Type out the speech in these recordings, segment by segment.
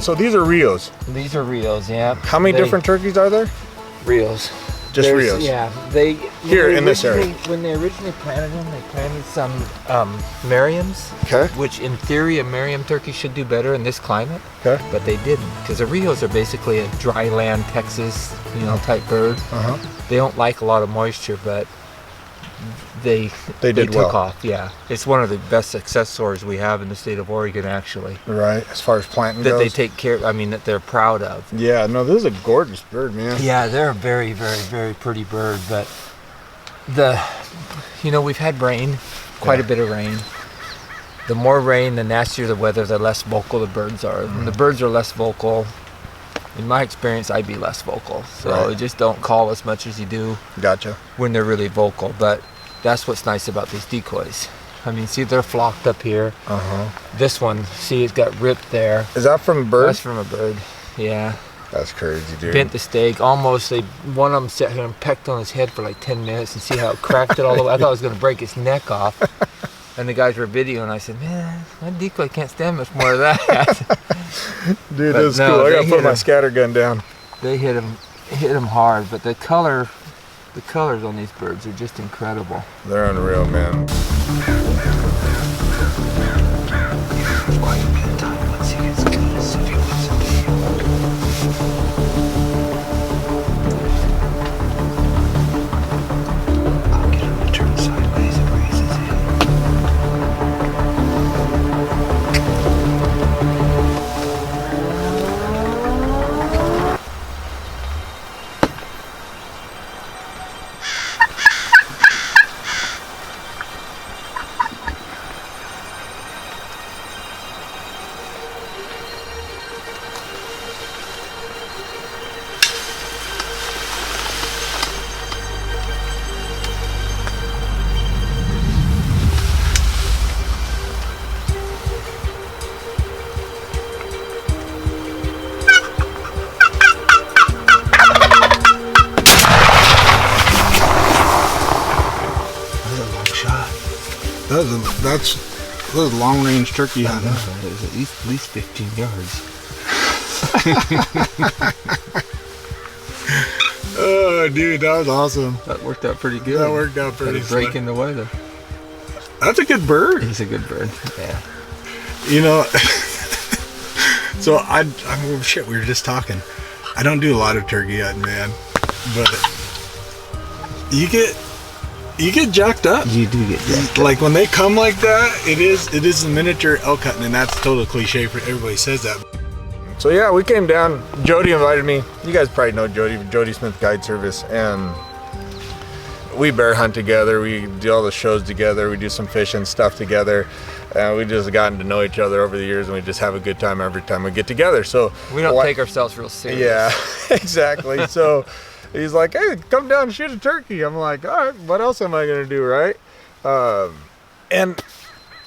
So these are Rios. These are Rios, yeah. How many different turkeys are there? Rios. Just Rios. Yeah, here in this area. When they originally planted them, they planted some Merriams. Okay. Which, in theory, a Merriam turkey should do better in this climate. Okay. But they didn't, because the Rios are basically a dry land Texas, type bird. They don't like a lot of moisture, but they took well. off. Yeah, it's one of the best success stories we have in the state of Oregon, actually. Right, as far as planting that goes. They take care. I mean, that they're proud of. Yeah, no, this is a gorgeous bird, man. Yeah, they're a very, very, very pretty bird. But we've had rain, quite a bit of rain. The more rain, the nastier the weather, the less vocal the birds are. When the birds are less vocal, in my experience, I'd be less vocal. So just don't call as much as you do. Gotcha. When they're really vocal. But that's what's nice about these decoys. I mean, see, they're flocked up here. This one, see, it's got ripped there. Is that from a bird? That's from a bird, yeah. That's crazy, dude. Bent the stake, almost. One of them sat here and pecked on his head for like 10 minutes and see how it cracked it all the way. I thought it was going to break its neck off. And the guys were videoing, and I said, man, my decoy can't stand much more of that. Dude, that's cool. I got to put my scatter gun down. They hit him hard, but the colors on these birds are just incredible. They're unreal, man. Quite a bit of time. Let's see if it's good. See if he wants to be. I'll get him to turn sideways and raise his head. That's long-range turkey hunting. It was at least 15 yards. Oh, dude, that was awesome. That worked out pretty good. That worked out pretty good. Breaking the weather. That's a good bird. He's a good bird. Yeah. So shit, we were just talking. I don't do a lot of turkey hunting, man, but you get jacked up. You do get jacked up. Like when they come like that, it is a miniature elk hunting, and that's total cliche for everybody says that. So yeah, we came down. Jody invited me. You guys probably know Jody, Jody Smith Guide Service, and we bear hunt together. We do all the shows together. We do some fishing stuff together. And we just gotten to know each other over the years, and we just have a good time every time we get together. So we don't take ourselves real serious. Yeah, exactly. So he's like, hey, come down and shoot a turkey. I'm like, all right, what else am I gonna do, right? And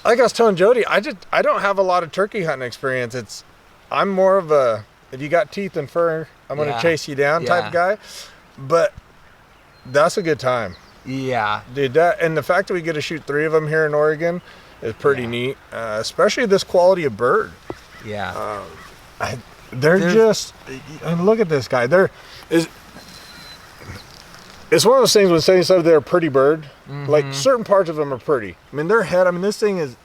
like I was telling Jody, I don't have a lot of turkey hunting experience. I'm more of a, if you got teeth and fur, I'm gonna chase you down type guy. But that's a good time. Yeah, dude. And the fact that we get to shoot 3 of them here in Oregon is pretty neat, especially this quality of bird. Yeah. They're just, and look at this guy. It's one of those things with saying something they're a pretty bird. Like certain parts of them are pretty. I mean, their head. I mean, this thing is.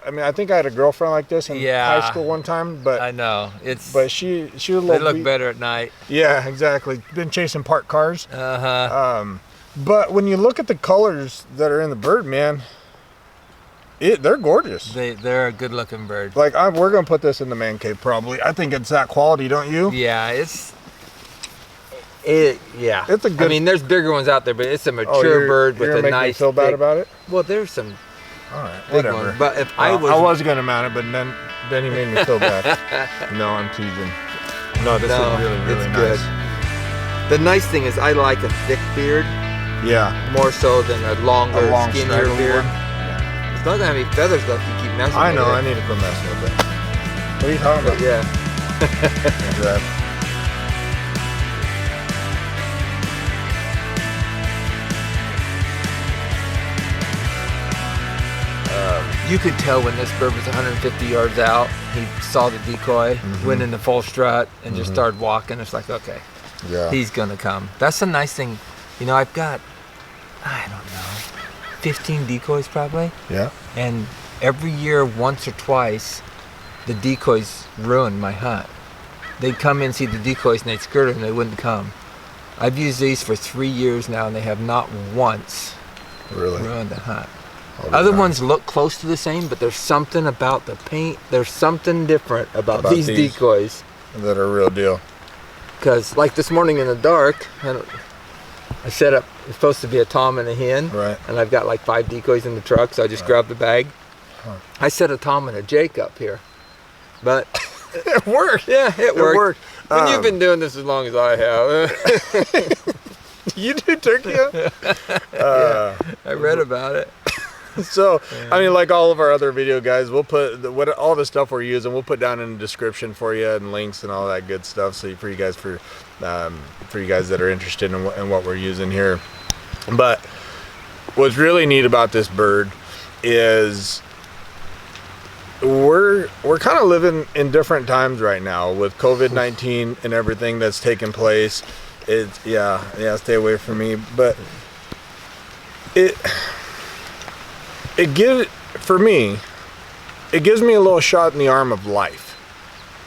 I mean, I think I had a girlfriend like this in high school one time. But I know But she was a little. They look better at night. Yeah, exactly. Been chasing parked cars. But when you look at the colors that are in the bird, man, they're gorgeous. They're a good-looking bird. Like we're gonna put this in the man cave probably. I think it's that quality, don't you? Yeah, It's a good. I mean, there's bigger ones out there, but it's a mature bird with a make nice. Me feel bad about it? Well, there's some. All right, big whatever. ones, but if I was gonna mount it, but then he made me feel bad. No, I'm teasing. No, this is really nice. Good. The nice thing is I like a thick beard. Yeah. More so than a longer, skinnier beard. Yeah. It's not gonna have any feathers left. You keep messing. I know. with I need to quit messing with it. What are you talking about? Yeah. You could tell when this bird was 150 yards out. He saw the decoy, went into full strut, and just started walking. It's like, okay, he's gonna come. That's the nice thing. You know, I've got, I don't know, 15 decoys probably. Yeah. And every year, once or twice, the decoys ruin my hunt. They'd come in, see the decoys, and they'd skirt them, and they wouldn't come. I've used these for 3 years now, and they have not once ruined the hunt. Other ones look close to the same, but there's something about the paint. There's something different about these decoys that are real deal. Because, like this morning in the dark, I set up. It's supposed to be a tom and a hen, right? And I've got like 5 decoys in the truck, so I just grabbed the bag. I set a tom and a jake up here, but it worked. Yeah, it worked. And you've been doing this as long as I have. You do turkey? Yeah, I read about it. So, I mean, like all of our other video guys, we'll put all the stuff we're using, we'll put down in the description for you and links and all that good stuff. So for you guys that are interested in what we're using here. But what's really neat about this bird is we're kind of living in different times right now with COVID-19 and everything that's taking place. It's stay away from me, but it gives me a little shot in the arm of life,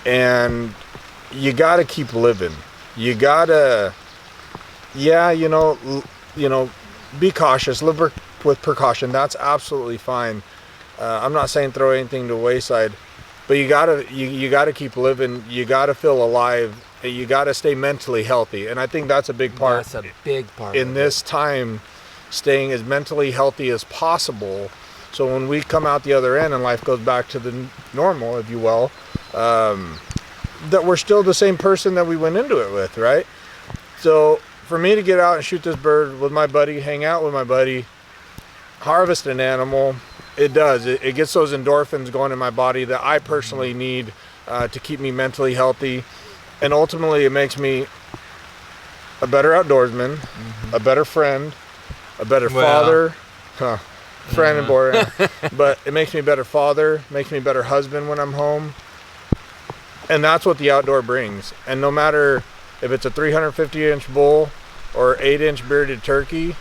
and you got to keep living. You gotta, be cautious, live with precaution. That's absolutely fine. I'm not saying throw anything to the wayside, but you gotta keep living. You gotta feel alive. You gotta stay mentally healthy, and I think that's a big part. That's a big part in this time, staying as mentally healthy as possible. So when we come out the other end and life goes back to the normal, if you will, that we're still the same person that we went into it with, right? So for me to get out and shoot this bird with my buddy, hang out with my buddy, harvest an animal, it does. It gets those endorphins going in my body that I personally need to keep me mentally healthy. And ultimately it makes me a better outdoorsman, a better friend, a better father. Friend and boy, but it makes me a better father, makes me a better husband when I'm home, and that's what the outdoor brings. And no matter if it's a 350-inch bull or 8-inch bearded turkey,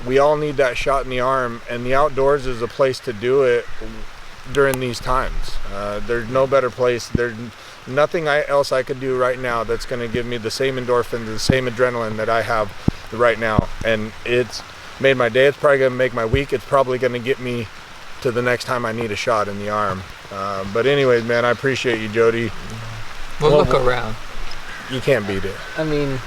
we all need that shot in the arm, and the outdoors is a place to do it during these times. There's no better place. There's nothing else I could do right now that's going to give me the same endorphins, the same adrenaline that I have right now, and it's made my day. It's probably going to make my week. It's probably going to get me to the next time I need a shot in the arm. But anyways, man, I appreciate you, Jody. Well, look around. You can't beat it. I mean,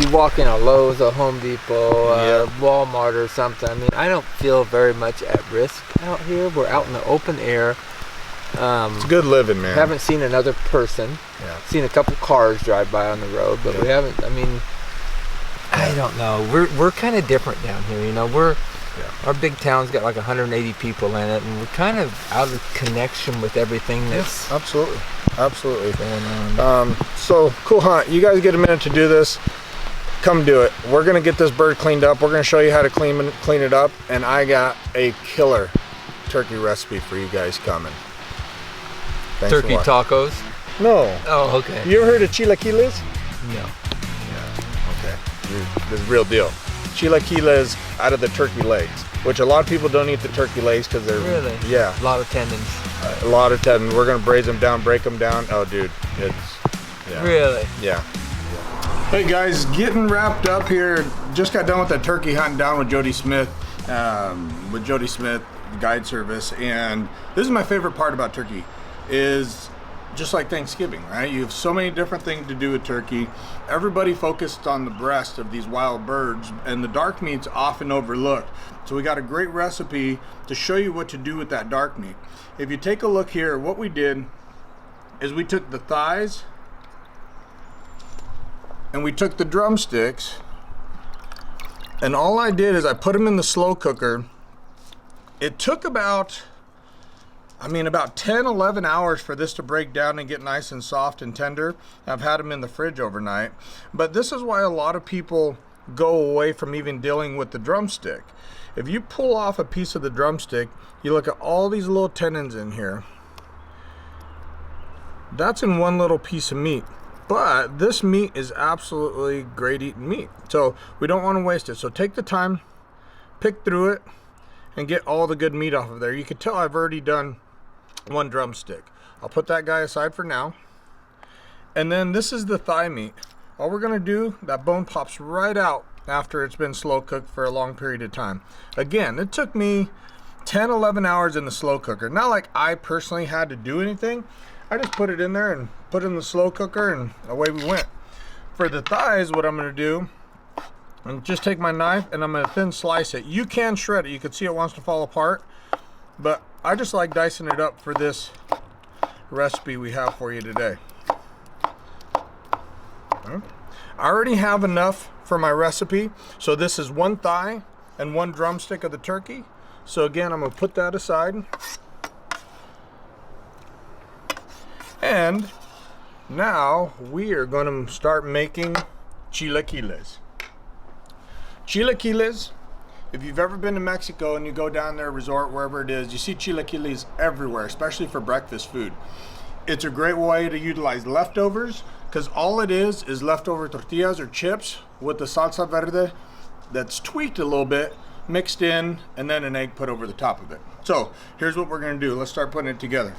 you walk in a Lowe's, a Home Depot, Walmart or something. I mean, I don't feel very much at risk out here. We're out in the open air. It's good living, man. Haven't seen another person. Yeah. Seen a couple cars drive by on the road, but we haven't. I mean, I don't know. We're kind of different down here. You know, our big town's got like 180 people in it, and we're kind of out of connection with everything that's absolutely going on. So cool hunt. You guys get a minute to do this. Come do it. We're gonna get this bird cleaned up. We're gonna show you how to clean it up, and I got a killer turkey recipe for you guys coming. Thanks Turkey tacos? No. Oh, okay. You ever heard of chilaquiles? No. Okay. This is real deal. Chilaquiles out of the turkey legs, which a lot of people don't eat the turkey legs because they're a lot of tendons. A lot of tendons. We're gonna braise them down, break them down. Oh, dude, Really? Yeah. Hey guys, getting wrapped up here. Just got done with that turkey hunting down with Jody Smith, Guide Service, and this is my favorite part about turkey. Is just like Thanksgiving, right? You have so many different things to do with turkey. Everybody focused on the breast of these wild birds, and the dark meat's often overlooked. So we got a great recipe to show you what to do with that dark meat. If you take a look here, what we did is we took the thighs and we took the drumsticks, and all I did is I put them in the slow cooker. It took about 10, 11 hours for this to break down and get nice and soft and tender. I've had them in the fridge overnight. But this is why a lot of people go away from even dealing with the drumstick. If you pull off a piece of the drumstick, you look at all these little tendons in here. That's in one little piece of meat. But this meat is absolutely great eating meat. So we don't want to waste it. So take the time, pick through it, and get all the good meat off of there. You can tell I've already done one drumstick. I'll put that guy aside for now. And then this is the thigh meat. All we're gonna do, that bone pops right out after it's been slow cooked for a long period of time. Again, it took me 10, 11 hours in the slow cooker. Not like I personally had to do anything. I just put it in there and put it in the slow cooker and away we went. For the thighs, what I'm gonna do, I'm just take my knife and I'm gonna thin slice it. You can shred it. You can see it wants to fall apart, but I just like dicing it up for this recipe we have for you today. I already have enough for my recipe. So this is one thigh and one drumstick of the turkey. So again, I'm gonna put that aside. And now we are gonna start making chilaquiles. Chilaquiles, if you've ever been to Mexico and you go down there, resort, wherever it is, you see chilaquiles everywhere, especially for breakfast food. It's a great way to utilize leftovers, because all it is leftover tortillas or chips with the salsa verde that's tweaked a little bit, mixed in, and then an egg put over the top of it. So here's what we're gonna do. Let's start putting it together.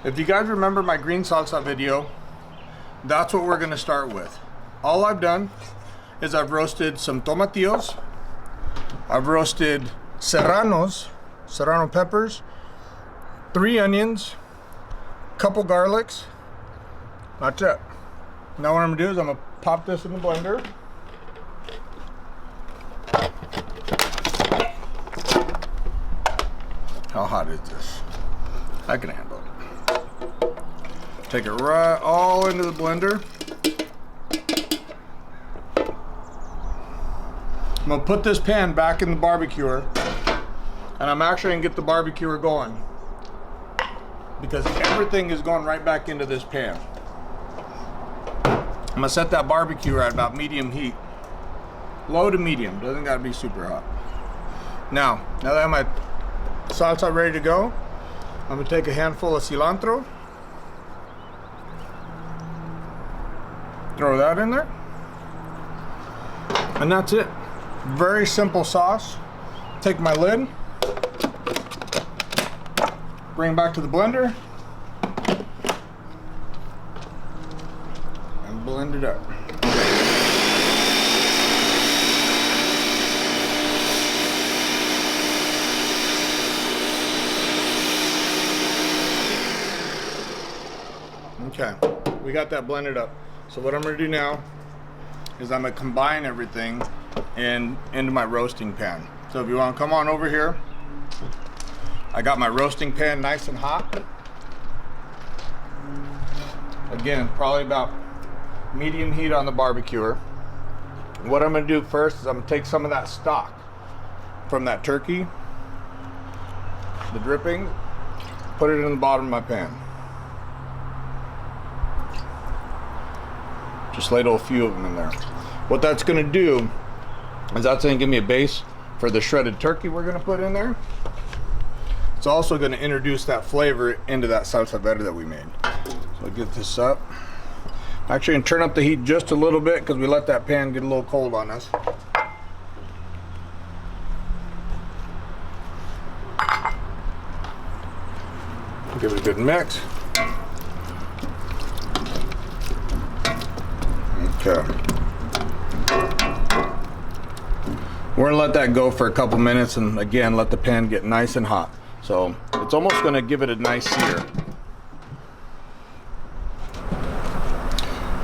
If you guys remember my green salsa video, that's what we're gonna start with. All I've done is I've roasted some tomatillos, I've roasted serrano peppers, 3 onions, couple garlics. That's it. Now what I'm gonna do is I'm gonna pop this in the blender. How hot is this? I can handle it. Take it right all into the blender. I'm gonna put this pan back in the barbecuer, and I'm actually gonna get the barbecuer going because everything is going right back into this pan. I'm gonna set that barbecue at about medium heat. Low to medium, doesn't gotta be super hot. Now that I have my salsa ready to go, I'm gonna take a handful of cilantro, throw that in there, and that's it. Very simple sauce. Take my lid, bring it back to the blender, and blend it up. Okay, we got that blended up. So what I'm gonna do now is I'm gonna combine everything into my roasting pan. So if you wanna come on over here, I got my roasting pan nice and hot. Again, probably about medium heat on the barbecuer. What I'm gonna do first is I'm gonna take some of that stock from that turkey, the dripping, put it in the bottom of my pan. Just ladle a few of them in there. What that's gonna do is that's gonna give me a base for the shredded turkey we're gonna put in there. It's also gonna introduce that flavor into that salsa verde that we made. So I'll get this up. Actually, gonna turn up the heat just a little bit because we let that pan get a little cold on us. Give it a good mix. Okay. We're gonna let that go for a couple minutes and again let the pan get nice and hot. So it's almost gonna give it a nice sear.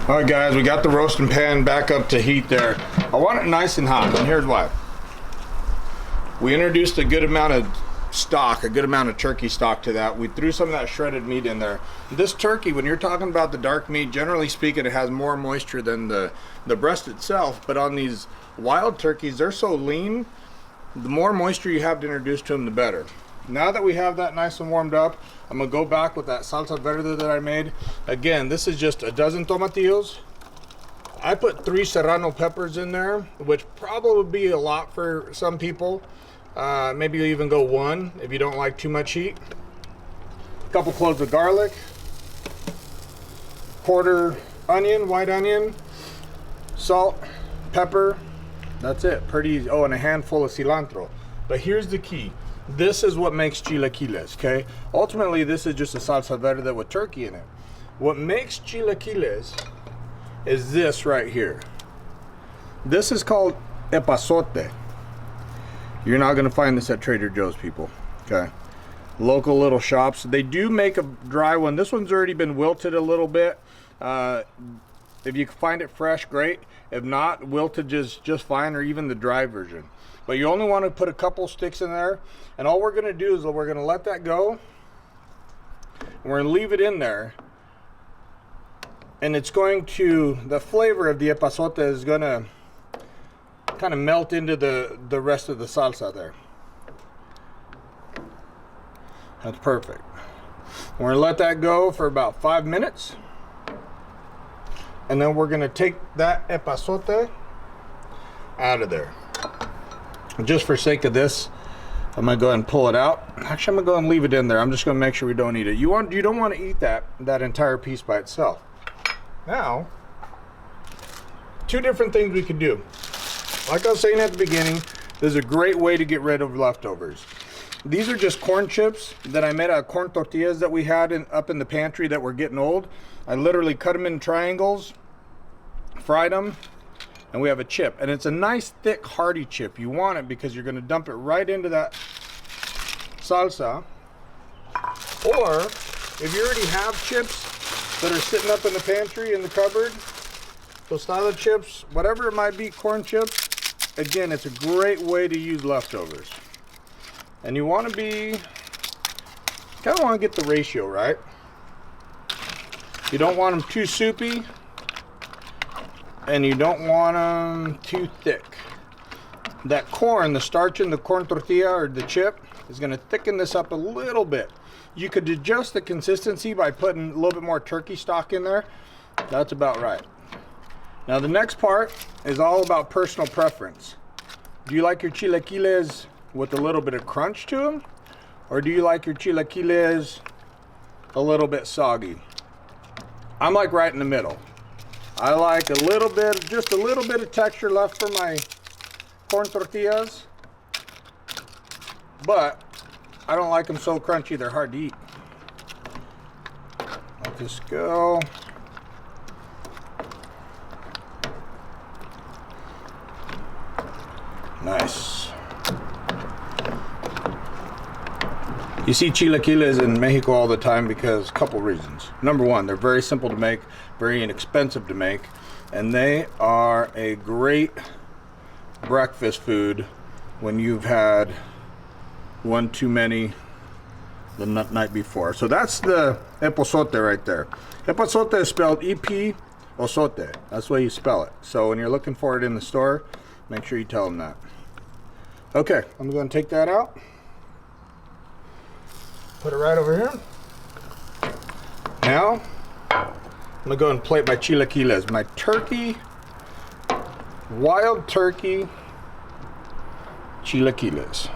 All right guys, we got the roasting pan back up to heat there. I want it nice and hot, and here's why. We introduced a good amount of stock, a good amount of turkey stock to that. We threw some of that shredded meat in there. This turkey, when you're talking about the dark meat, generally speaking, it has more moisture than the breast itself. But on these wild turkeys, they're so lean, the more moisture you have to introduce to them, the better. Now that we have that nice and warmed up, I'm gonna go back with that salsa verde that I made. Again, this is just a dozen tomatillos, I put 3 serrano peppers in there, which probably would be a lot for some people. Maybe you even go 1 if you don't like too much heat. A couple cloves of garlic, quarter onion, white onion, salt, pepper. That's it, pretty easy. Oh, and a handful of cilantro. But here's the key. This is what makes chilaquiles, okay? Ultimately, this is just a salsa verde with turkey in it. What makes chilaquiles is this right here. This is called epazote. You're not gonna find this at Trader Joe's, people, okay? Local little shops. They do make a dry one. This one's already been wilted a little bit. If you can find it fresh, great. If not, wilted just fine, or even the dry version. But you only want to put a couple sticks in there, and all we're gonna do is we're gonna let that go, and we're gonna leave it in there. And it's going to, the flavor of the epazote is gonna kind of melt into the rest of the salsa there. That's perfect. We're gonna let that go for about 5 minutes. And then we're gonna take that epazote out of there. Just for sake of this, I'm gonna go ahead and pull it out. Actually, I'm gonna go ahead and leave it in there. I'm just gonna make sure we don't eat it. You don't want to eat that entire piece by itself. Now, 2 different things we could do. Like I was saying at the beginning, there's a great way to get rid of leftovers. These are just corn chips that I made out of corn tortillas that we had up in the pantry that were getting old. I literally cut them in triangles, fried them, and we have a chip. And it's a nice, thick, hearty chip. You want it because you're gonna dump it right into that salsa. Or, if you already have chips that are sitting up in the pantry, in the cupboard, tostada chips, whatever it might be, corn chips, again, it's a great way to use leftovers. And you want to kind of want to get the ratio right. You don't want them too soupy, and you don't want them too thick. That corn, the starch in the corn tortilla or the chip, is going to thicken this up a little bit. You could adjust the consistency by putting a little bit more turkey stock in there. That's about right. Now the next part is all about personal preference. Do you like your chilaquiles with a little bit of crunch to them? Or do you like your chilaquiles a little bit soggy? I'm like right in the middle. I like just a little bit of texture left for my corn tortillas, but I don't like them so crunchy they're hard to eat. Let this go. Nice. You see chilaquiles in Mexico all the time because a couple reasons. Number one, they're very simple to make, very inexpensive to make, and they are a great breakfast food when you've had one too many the night before. So that's the epazote right there. Epazote is spelled E-P-O-zote. That's the way you spell it. So when you're looking for it in the store, make sure you tell them that. Okay, I'm going to take that out. Put it right over here. Now, I'm going to go and plate my chilaquiles. My turkey, wild turkey chilaquiles.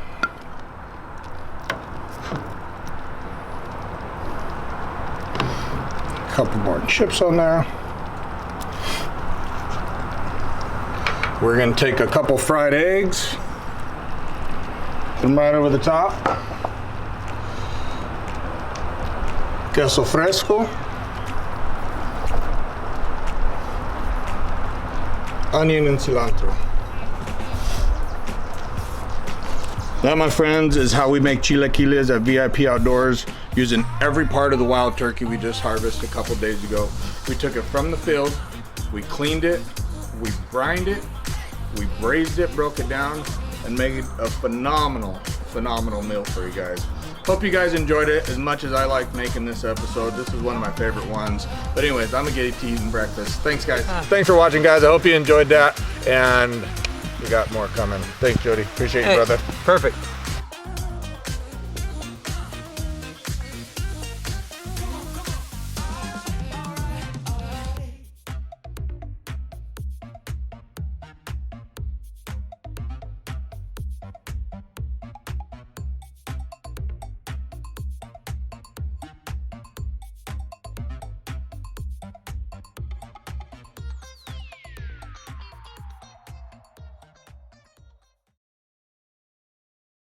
A couple more chips on there. We're going to take a couple fried eggs. Put them right over the top. Queso fresco. Onion and cilantro. That, my friends, is how we make chilaquiles at VIP Outdoors, using every part of the wild turkey we just harvested a couple days ago. We took it from the field, we cleaned it, we brined it, we braised it, broke it down, and made a phenomenal meal for you guys. Hope you guys enjoyed it as much as I like making this episode. This is one of my favorite ones. But anyways, I'm gonna get to eating breakfast. Thanks, guys. Thanks for watching, guys. I hope you enjoyed that, and we got more coming. Thanks, Jody. Appreciate you, brother. Perfect.